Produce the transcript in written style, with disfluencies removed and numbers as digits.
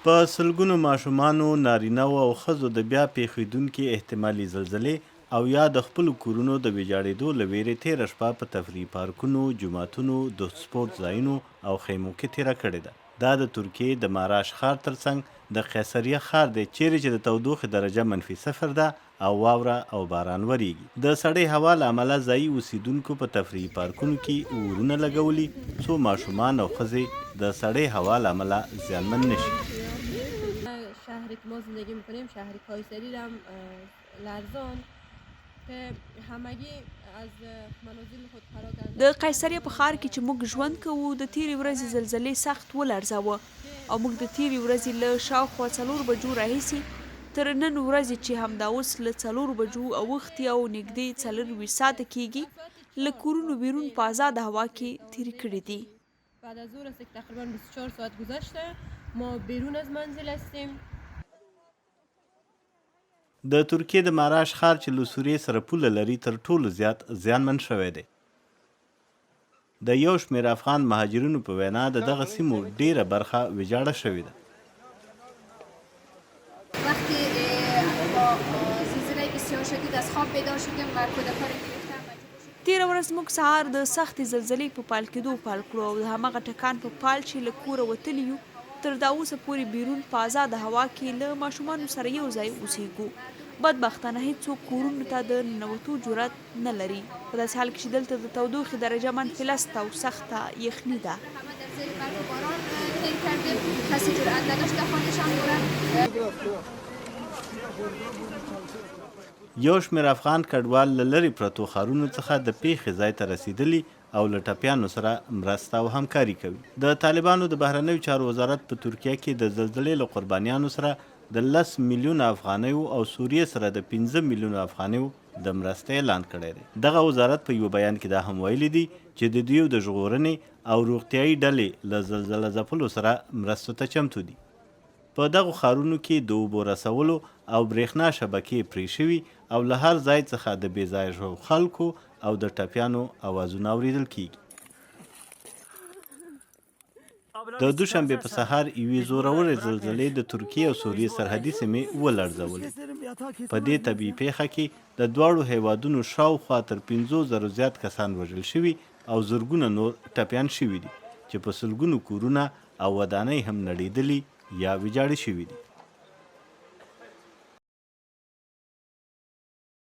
په سلګونو ماشومانو، نارینه‌وو او ښځو د بیا پیښېدونکې احتمالي زلزلې او یا د خپلو کورونو د ویجاړېدو له ویرې تېره شپه په تفریحي پارکونو، جوماتونو، د سپورت ځایونو او خیمو کې تېره کړې ده. دا د ترکیې د ماراش ښار ترڅنګ د قیصریه ښار دی چیرې چې د تودوخې درجه -0 ده او واوره او باران وریږي. د سړې هوا له امله ځایي اوسیدونکو په تفریحي پارکونو کې اورونه لګولي څو ماشومان او ښځې د سړې هوا له امله زیانمن نشي. شهری که ما زندگی میکنیم شهر کایسری هم لرزان که همگی از منازل خود فرار کردن. د قیصریه په ښار کې چې موږ ژوند کوو د تیرې ورځې زلزلې سخت ولړزاوه او موږ د تیرې ورځې له شاوخوا 4 بجو راهیسې تر نن ورځې چې همدا اوس له 4 بجو اوښتې او نږدې 24 ساعته کېږي له کورونو بیرون په آزاده هوا کې تیرې کړې دي. بعد از ظهر است که تقریبا 24 ساعت گذشته ما بیرون از منزل هستیم. د ترکیې د ماراش ښار چې له سوریې سره پوله لري تر ټولو زیات زیانمن شوی دی. د یو شمېر افغان مهاجرینو په وینا د دغه سیمو ډیره برخه ویجاړه شوې ده. وقتی با زلزله بسیار شدید از خواب بیدار شدیم و کودکان گرفتن. تیره ورځ موږ سهار د سختې زلزلې په پال کېدو پیل کړو او د همغه ټکان په پال چې له کوره وتلي یو تر دا اوسه پورې بیرون په آزاده هوا کې له ماشومانو سره یو ځای اوسېږو. بدبختانه هیڅوک کورونو ته د ننوتو جرأت نه لري په داسې حال کې چې دلته د تودوخې درجه -10 او سخته یخني ده. یو شمېر افغان کډوال له لرې پرتو ښارونو څخه د پیښې ځای ته رسېدلي او له ټپیانو سره مرسته او همکاري کوي. د طالبانو د بهرنیو چارو وزارت په ترکیه کې د زلزلې له قربانیانو سره د 10 میلیونه افغانیو او سوریې سره د 15 میلیونه افغانیو د مرستې اعلان کړی دی. دغه وزارت په یو بیان کې دا هم ویلي دي چې د دوی د ژغورنې او روغتیایي ډلې له زلزله ځپلو سره مرستو ته چمتو دي. په دغو ښارونو کې د اوبو رسولو او برېښنا شبکې پرې شوي او له هر ځای څخه د بې ځایه خلکو او د ټپیانو اوازونه اورېدل کیږي. د دوشنبې په سهار یوې زورورې زلزلې د ترکیې او سوریې سرحدي سیمې ولړزولې. په دې طبیعي پیښه کې د دواړو هیوادونو شاوخوا تر 50,000 زیات کسان وژل شوي او زرګونه نور ټپیان شوي دي چې په سلګونو کورونه او ودانۍ هم نړېدلي یا ویجاړې شوي دي.